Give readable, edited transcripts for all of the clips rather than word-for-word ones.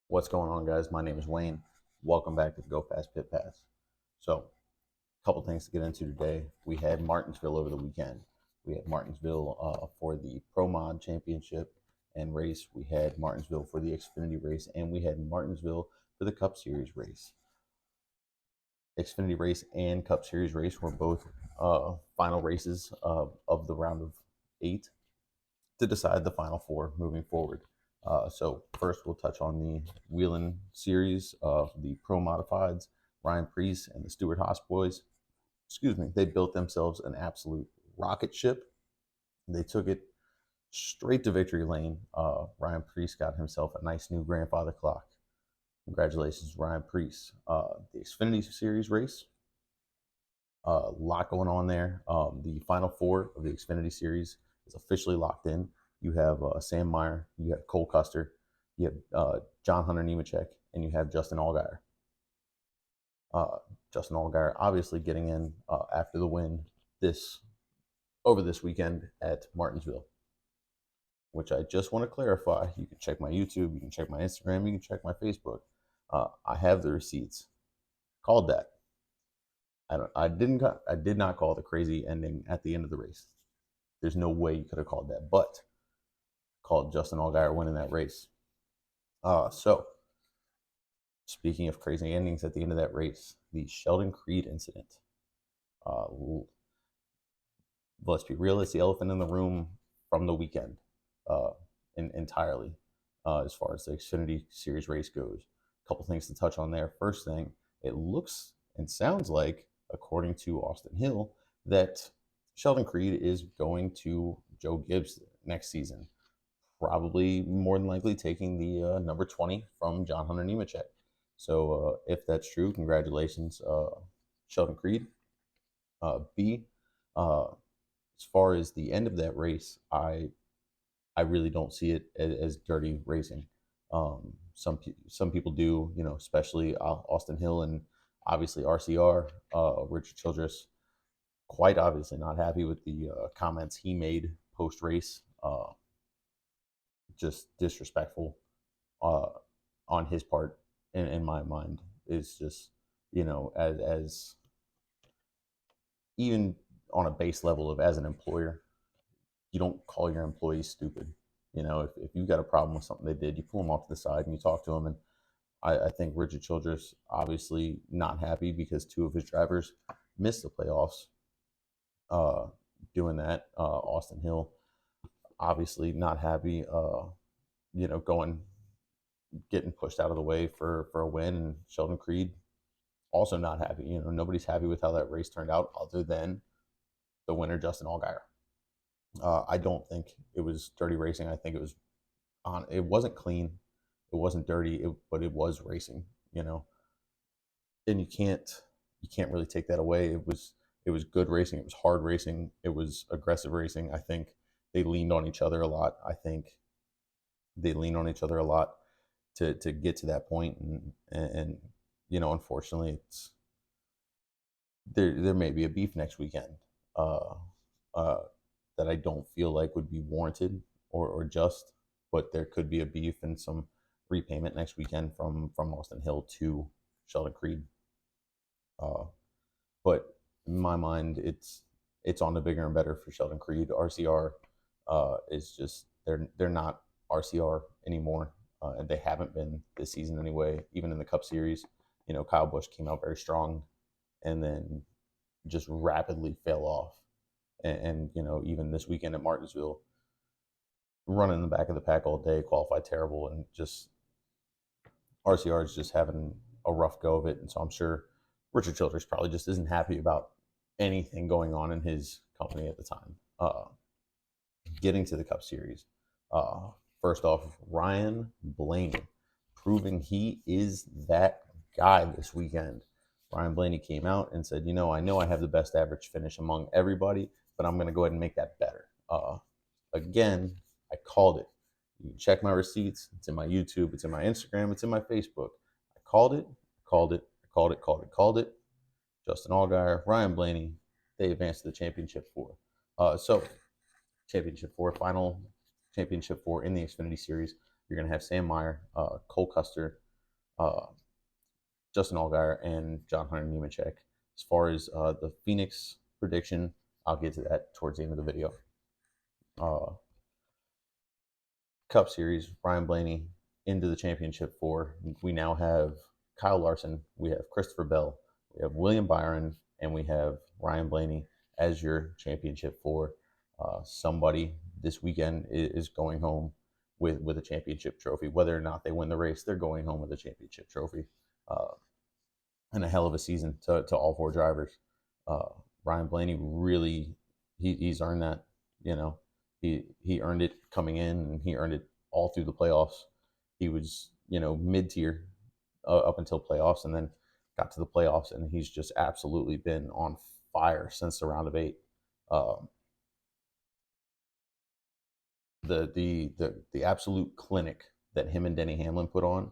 What's going on, guys? My name is Wayne. Welcome back to the Go Fast Pit Pass. So, a couple things to get into today. We had Martinsville over the weekend. We had Martinsville for the Pro Mod Championship and race. We had Martinsville for the Xfinity race, and we had Martinsville for the Cup Series race. Xfinity race and Cup Series race were both final races of the round of 8 to decide the final 4 moving forward. So first, we'll touch on the Wheeling Series of the Pro Modifieds. Ryan Preece and the Stewart Haas boys, they built themselves an absolute rocket ship. They took it straight to victory lane. Ryan Preece got himself a nice new grandfather clock. Congratulations, Ryan Preece. The Xfinity Series race, a lot going on there. The final 4 of the Xfinity Series is officially locked in. You have Sam Meyer, you have Cole Custer, you have John Hunter Nemechek, and you have Justin Allgaier. Justin Allgaier obviously getting in after the win over this weekend at Martinsville, which I just want to clarify. You can check my YouTube, you can check my Instagram, you can check my Facebook. I have the receipts. Called that. I did not call the crazy ending at the end of the race. There's no way you could have called that, but called Justin Allgaier winning that race. So, speaking of crazy endings at the end of that race, the Sheldon Creed incident. Let's be real, it's the elephant in the room from the weekend entirely as far as the Xfinity Series race goes. A couple things to touch on there. First thing, it looks and sounds like, according to Austin Hill, that Sheldon Creed is going to Joe Gibbs next season, probably more than likely taking the number 20 from John Hunter Nemechek. So if that's true, congratulations, Sheldon Creed. B, as far as the end of that race, I really don't see it as dirty racing. Some people do, especially Austin Hill and obviously RCR, Richard Childress, quite obviously not happy with the comments he made post race. Just disrespectful on his part, in my mind, is just, as even on a base level of as an employer, you don't call your employees stupid. If you've got a problem with something they did, you pull them off to the side and you talk to them. And I think Richard Childress obviously not happy because 2 of his drivers missed the playoffs doing that. Austin Hill obviously not happy, getting pushed out of the way for a win. And Sheldon Creed also not happy. Nobody's happy with how that race turned out other than the winner, Justin Allgaier. I don't think it was dirty racing. I think it was it wasn't clean, it wasn't dirty, but it was racing, and you can't really take that away. It was good racing. It was hard racing. It was aggressive racing. I think they leaned on each other a lot. I think they leaned on each other a lot to get to that point, and unfortunately, there may be a beef next weekend uh, uh, that I don't feel like would be warranted or just, but there could be a beef and some repayment next weekend from Austin Hill to Sheldon Creed. Uh, but in my mind, it's on the bigger and better for Sheldon Creed. RCR is just they're not RCR anymore, and they haven't been this season anyway. Even in the Cup Series, Kyle Busch came out very strong, and then just rapidly fell off. And even this weekend at Martinsville, running in the back of the pack all day, qualified terrible, and just RCR is just having a rough go of it. And so I'm sure Richard Childress probably just isn't happy about anything going on in his company at the time. Getting to the Cup Series, first off, Ryan Blaney proving he is that guy this weekend. Ryan Blaney came out and said, I know I have the best average finish among everybody, but I'm going to go ahead and make that better. Again, I called it. You can check my receipts. It's in my YouTube. It's in my Instagram. It's in my Facebook. I called it. Called it. Justin Allgaier, Ryan Blaney, they advanced to the championship 4. So championship 4, final championship 4 in the Xfinity Series. You're going to have Sam Meyer, Cole Custer, uh, Justin Allgaier, and John Hunter Nemechek. As far as the Phoenix prediction, I'll get to that towards the end of the video. Cup Series, Ryan Blaney into the championship four. We now have Kyle Larson, we have Christopher Bell, we have William Byron, and we have Ryan Blaney as your championship four. Somebody this weekend is going home with a championship trophy. Whether or not they win the race, they're going home with a championship trophy. And a hell of a season to all four drivers. Uh, Ryan Blaney really he's earned that. You know, he earned it coming in, and he earned it all through the playoffs. He was mid tier up until playoffs, and then got to the playoffs, and he's just absolutely been on fire since the round of 8. The absolute clinic that him and Denny Hamlin put on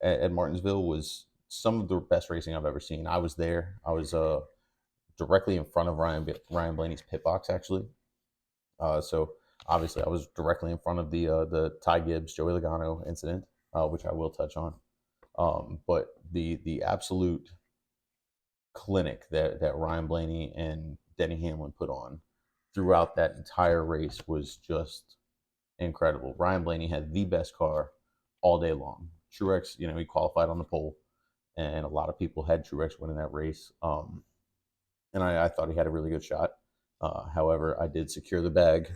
at Martinsville was some of the best racing I've ever seen. I was there. I was directly in front of Ryan Blaney's pit box, actually. So obviously, I was directly in front of the Ty Gibbs Joey Logano incident, which I will touch on. But the absolute clinic that Ryan Blaney and Denny Hamlin put on throughout that entire race was just incredible. Ryan Blaney had the best car all day long. Truex, he qualified on the pole, and a lot of people had Truex winning that race. And I thought he had a really good shot. However, I did secure the bag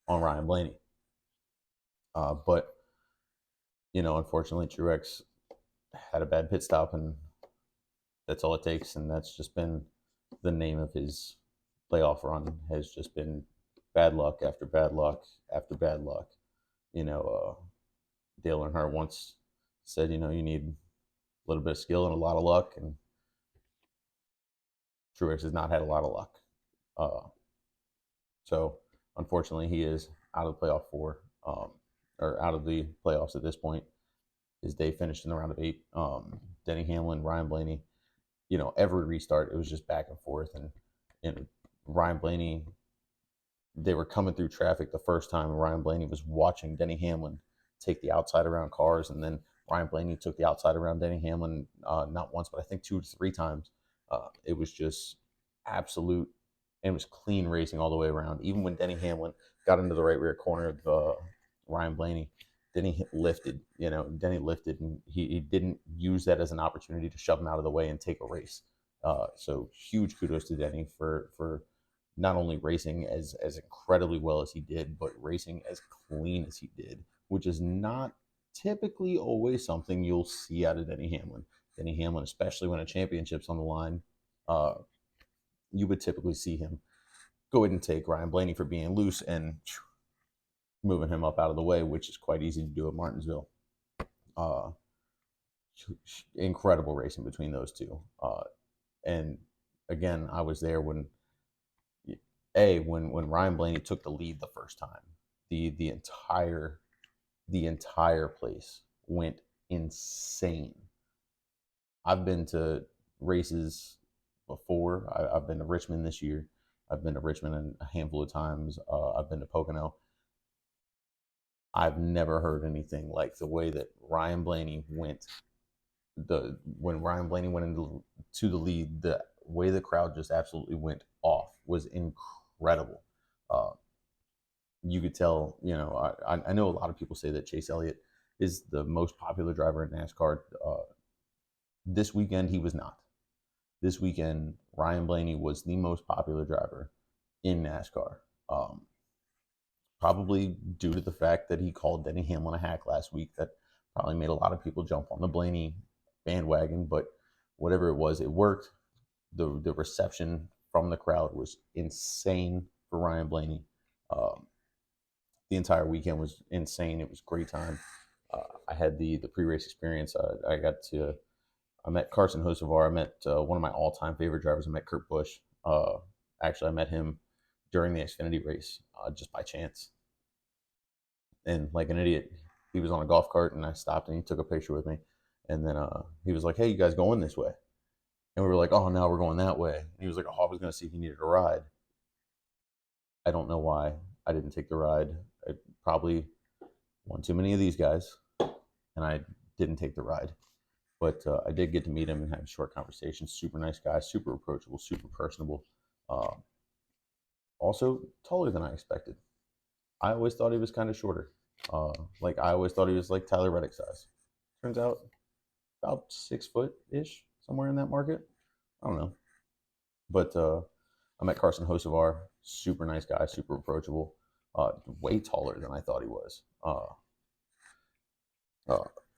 on Ryan Blaney. But unfortunately, Truex had a bad pit stop, and that's all it takes. And that's just been the name of his playoff run, has just been bad luck after bad luck after bad luck. Dale Earnhardt once said, you need a little bit of skill and a lot of luck, and Truex has not had a lot of luck. So unfortunately, he is out of the playoff four, or out of the playoffs at this point. His day finished in the round of 8. Denny Hamlin, Ryan Blaney, every restart, it was just back and forth. And Ryan Blaney, they were coming through traffic the first time, and Ryan Blaney was watching Denny Hamlin take the outside around cars, and then Ryan Blaney took the outside around Denny Hamlin not once, but I think 2 to 3 times. It was just absolute, and it was clean racing all the way around. Even when Denny Hamlin got into the right rear corner of Ryan Blaney, Denny lifted. Denny lifted, and he didn't use that as an opportunity to shove him out of the way and take a race. So huge kudos to Denny for not only racing as incredibly well as he did, but racing as clean as he did, which is not typically always something you'll see out of Denny Hamlin. Denny Hamlin, especially when a championship's on the line, you would typically see him go ahead and take Ryan Blaney for being loose and moving him up out of the way, which is quite easy to do at Martinsville. Incredible racing between those two. And again, I was there when Ryan Blaney took the lead the first time. The entire place went insane. I've been to races before. I've been to Richmond this year. I've been to Richmond a handful of times. I've been to Pocono. I've never heard anything like the way that Ryan Blaney went. When Ryan Blaney went into the lead, the way the crowd just absolutely went off was incredible. You could tell. I know a lot of people say that Chase Elliott is the most popular driver in NASCAR. This weekend, he was not. This weekend, Ryan Blaney was the most popular driver in NASCAR. Probably due to the fact that he called Denny Hamlin a hack last week. That probably made a lot of people jump on the Blaney bandwagon, but whatever it was, it worked. The reception from the crowd was insane for Ryan Blaney. The entire weekend was insane. It was a great time. I had the pre-race experience. I met Carson Hocevar. I met one of my all-time favorite drivers. I met Kurt Busch. Actually, I met him during the Xfinity race, just by chance. And like an idiot, he was on a golf cart, and I stopped, and he took a picture with me. And then he was like, "Hey, you guys going this way?" And we were like, "Oh, no, we're going that way." And he was like, "Oh, I was going to see if you needed a ride." I don't know why I didn't take the ride. I probably One too many of these guys, and I didn't take the ride. But I did get to meet him and have a short conversation. Super nice guy, super approachable, super personable. Uh, Also taller than I expected. I always thought he was kind of shorter. Like I always thought he was like Tyler Reddick size. Turns out about 6 foot ish, somewhere in that market. I don't know. But I met Carson Hocevar, super nice guy, super approachable, way taller than I thought he was. Uh,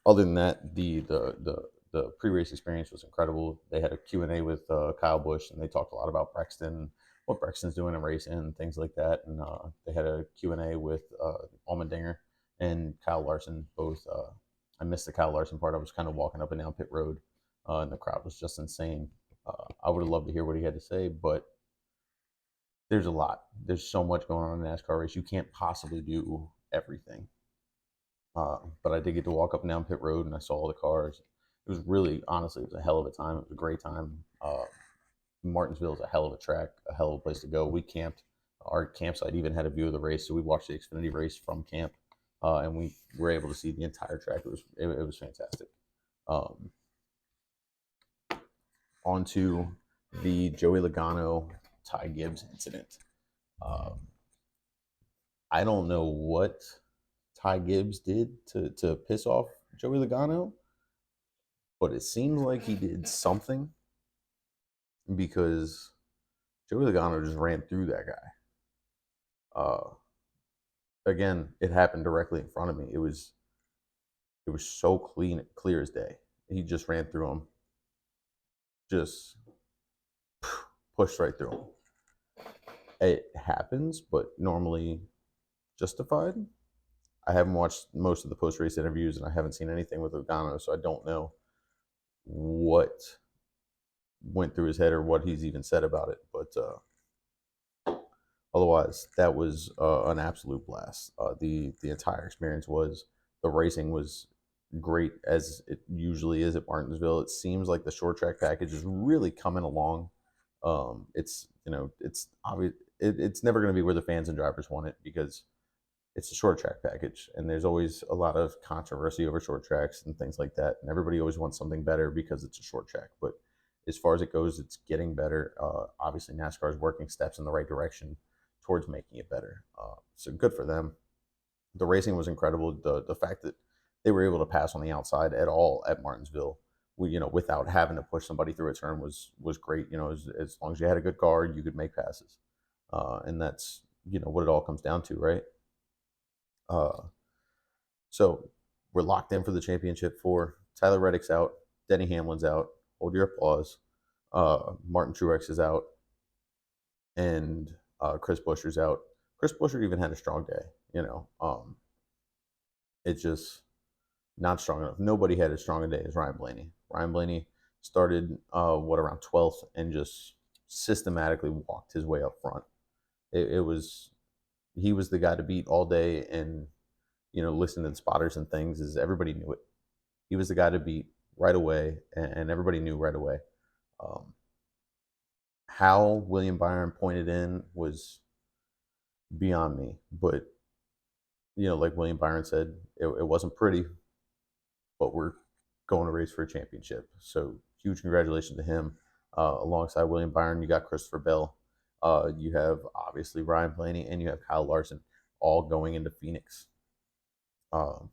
Other than that, the pre-race experience was incredible. They had a Q&A with Kyle Busch, and they talked a lot about Brexton, what Brexton's doing in racing, and things like that. And they had a Q&A with Allmendinger and Kyle Larson, both. I missed the Kyle Larson part. I was kind of walking up and down pit road, and the crowd was just insane. I would have loved to hear what he had to say, but there's a lot. There's so much going on in a NASCAR race. You can't possibly do everything. But I did get to walk up and down pit road, and I saw all the cars. It was really, honestly, it was a hell of a time. It was a great time. Martinsville is a hell of a track, a hell of a place to go. We camped. Our campsite even had a view of the race, so we watched the Xfinity race from camp, and we were able to see the entire track. It was fantastic. Um, On to the Joey Logano Ty Gibbs incident. Um, I don't know what Ty Gibbs did to piss off Joey Logano, but it seems like he did something because Joey Logano just ran through that guy. Again, it happened directly in front of me. It was so clear as day. He just ran through him, just pushed right through him. It happens, but normally justified. I haven't watched most of the post race interviews, and I haven't seen anything with Logano, so I don't know what went through his head or what he's even said about it. But otherwise, that was an absolute blast. The entire experience was, the racing was great, as it usually is at Martinsville. It seems like the short track package is really coming along. It's obvious it's never going to be where the fans and drivers want it, because it's a short track package, and there's always a lot of controversy over short tracks and things like that. And everybody always wants something better because it's a short track. But as far as it goes, it's getting better. Obviously, NASCAR is working steps in the right direction towards making it better. So good for them. The racing was incredible. The fact that they were able to pass on the outside at all at Martinsville, without having to push somebody through a turn was great. As long as you had a good car, you could make passes, and that's what it all comes down to, right? Uh, so we're locked in for the championship four. Tyler Reddick's out. Denny Hamlin's out. Hold your applause. Martin Truex is out, and Chris Buescher's out. Chris Buescher even had a strong day. It's just not strong enough. Nobody had as strong a day as Ryan Blaney. Ryan Blaney started around 12th, and just systematically walked his way up front. It was He was the guy to beat all day, and listening to the spotters and things, is everybody knew it. He was the guy to beat right away, and everybody knew right away. Um, how William Byron pointed in was beyond me, but like William Byron said, it wasn't pretty, but we're going to race for a championship. So huge congratulations to him. Alongside William Byron, you got Christopher Bell. You have obviously Ryan Blaney, and you have Kyle Larson, all going into Phoenix. Um,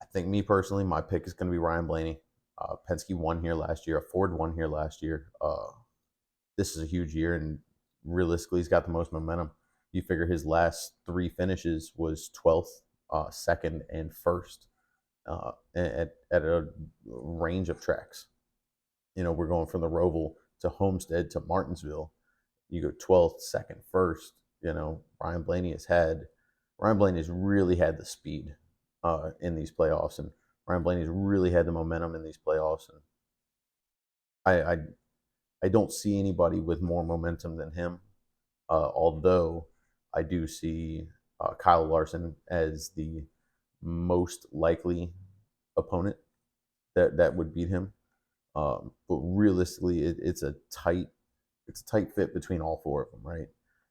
I think, me personally, my pick is going to be Ryan Blaney. Penske won here last year. Ford won here last year. This is a huge year, and realistically, he's got the most momentum. You figure his last three finishes was 12th, second, and first, at a range of tracks. We're going from the Roval to Homestead to Martinsville. You go 12th, second, first. Ryan Blaney's really had the speed in these playoffs, and Ryan Blaney's really had the momentum in these playoffs. And I I don't see anybody with more momentum than him. Although I do see Kyle Larson as the most likely opponent that would beat him. But realistically, it's a tight fit between all four of them, right?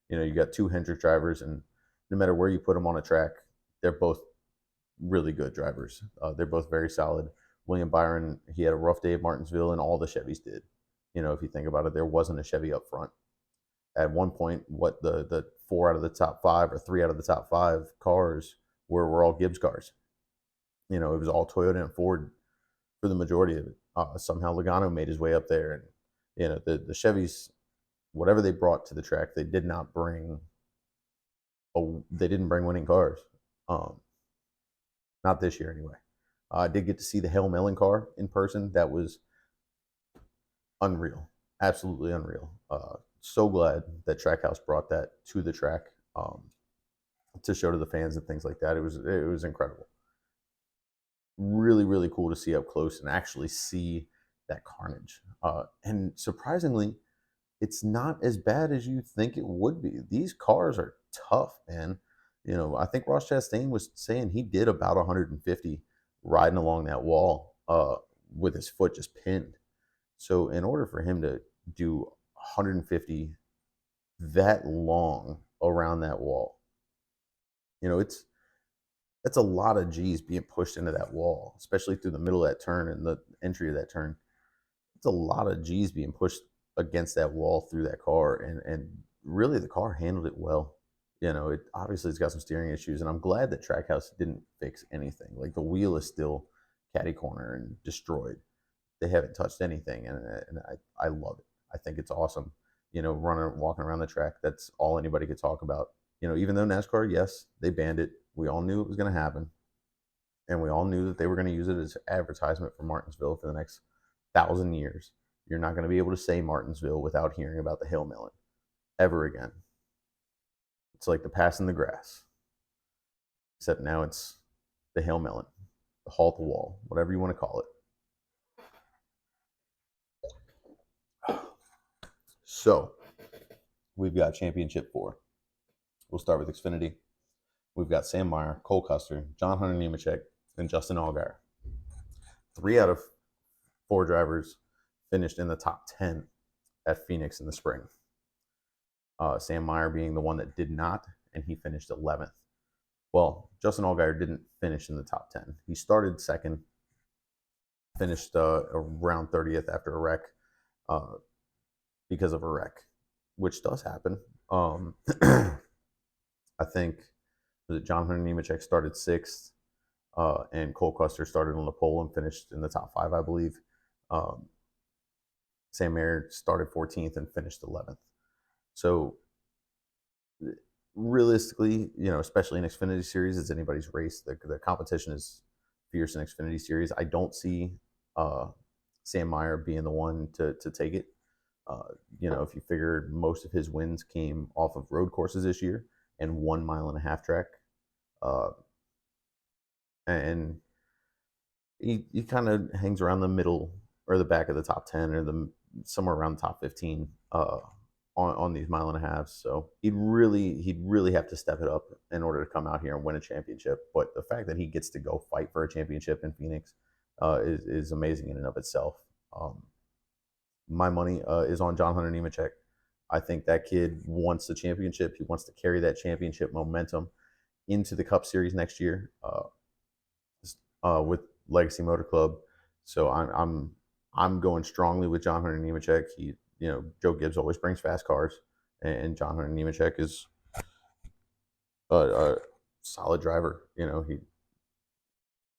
You got two Hendrick drivers, and no matter where you put them on a track, they're both really good drivers. They're both very solid. William Byron, he had a rough day at Martinsville, and all the Chevys did. If you think about it, there wasn't a Chevy up front. At one point, what the four out of the top five or three out of the top five cars were all Gibbs cars. It was all Toyota and Ford for the majority of it. Somehow Logano made his way up there, and the Chevys, whatever they brought to the track, they did not bring. They didn't bring winning cars. Not this year anyway. I did get to see the Hail Melon car in person. That was unreal, absolutely unreal. So glad that Trackhouse brought that to the track to show to the fans and things like that. It was incredible. Really, really cool to see up close and actually see that carnage. And surprisingly, it's not as bad as you think it would be. These cars are tough, man. I think Ross Chastain was saying he did about 150 riding along that wall with his foot just pinned. So in order for him to do 150 that long around that wall, that's a lot of G's being pushed into that wall, especially through the middle of that turn and the entry of that turn. It's a lot of G's being pushed against that wall through that car, and really the car handled it well. It obviously it's got some steering issues, and I'm glad that Trackhouse didn't fix anything. Like the wheel is still catty corner and destroyed. They haven't touched anything, and I love it. I think it's awesome. Walking around the track, that's all anybody could talk about. Even though NASCAR, yes, they banned it. We all knew it was going to happen, and we all knew that they were going to use it as advertisement for Martinsville for the next 1,000 years. You're not going to be able to say Martinsville without hearing about the Hail Melon ever again. It's like the pass in the grass, except now it's the Hail Melon, the halt the wall, whatever you want to call it. So we've got Championship 4. We'll start with Xfinity. We've got Sam Meyer, Cole Custer, John Hunter Nemechek, and Justin Allgaier. 3 out of 4 drivers finished in the top 10 at Phoenix in the spring. Sam Meyer being the one that did not, and he finished 11th. Well, Justin Allgaier didn't finish in the top 10. He started second, finished around 30th after a wreck because of a wreck, which does happen. I think that John Hunter Nemechek started 6th, and Cole Custer started on the pole and finished in the top 5, I believe. Sam Meyer started 14th and finished 11th. So realistically, especially in Xfinity Series, it's anybody's race. The competition is fierce in Xfinity Series. I don't see Sam Meyer being the one to take it. If you figured most of his wins came off of road courses this year and 1.5 mile track, and he kind of hangs around the middle or the back of the top 10 or somewhere around the top 15 on these 1.5 miles. So he'd really have to step it up in order to come out here and win a championship. But the fact that he gets to go fight for a championship in Phoenix is amazing in and of itself. My money is on John Hunter Nemechek. I think that kid wants the championship. He wants to carry that championship momentum into the Cup Series next year with Legacy Motor Club. So I'm going strongly with John Hunter Nemechek. Joe Gibbs always brings fast cars, and John Hunter Nemechek is a solid driver.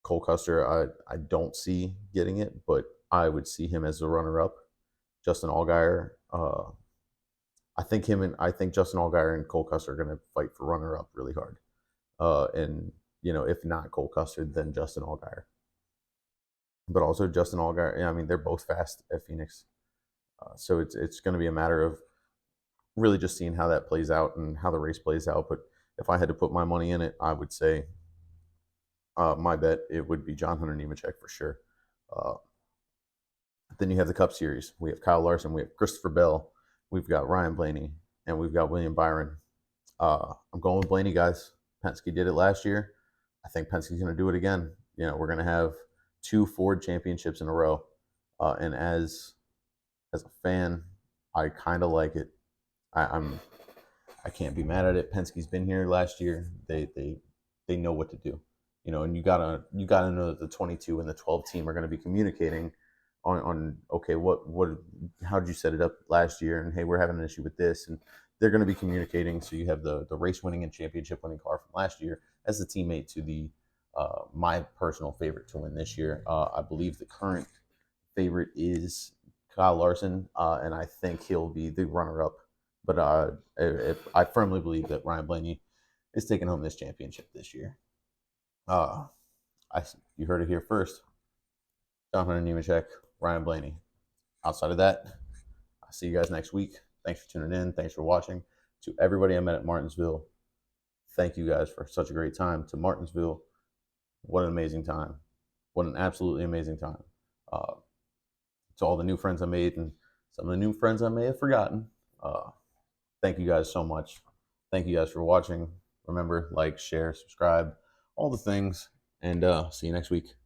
Cole Custer, I don't see getting it, but I would see him as the runner-up. Justin Allgaier, I think Justin Allgaier and Cole Custer are going to fight for runner-up really hard. And if not Cole Custer, then Justin Allgaier. But also Justin Allgaier. I mean, they're both fast at Phoenix, so it's going to be a matter of really just seeing how that plays out and how the race plays out. But if I had to put my money in it, I would say my bet it would be John Hunter Nemechek for sure. Then you have the Cup Series. We have Kyle Larson, we have Christopher Bell, we've got Ryan Blaney, and we've got William Byron. I'm going with Blaney, guys. Penske did it last year. I think Penske's going to do it again. We're going to have 2 Ford championships in a row. And as a fan, I kind of like it. I can't be mad at it. Penske's been here last year. They they know what to do. And you gotta know that the 22 and the 12 team are going to be communicating on okay, what how did you set it up last year, and hey, we're having an issue with this, and they're going to be communicating. So you have the race winning and championship winning car from last year as the teammate to the my personal favorite to win this year. I believe the current favorite is Kyle Larson, and I think he'll be the runner-up. But I firmly believe that Ryan Blaney is taking home this championship this year. Uh, you heard it here first. Jonathan Nemechek, Ryan Blaney. Outside of that, I'll see you guys next week. Thanks for tuning in. Thanks for watching. To everybody I met at Martinsville, thank you guys for such a great time. To Martinsville, what an amazing time. What an absolutely amazing time. Uh, to all the new friends I made and some of the new friends I may have forgotten. Thank you guys so much. Thank you guys for watching. Remember, like, share, subscribe, all the things, and see you next week.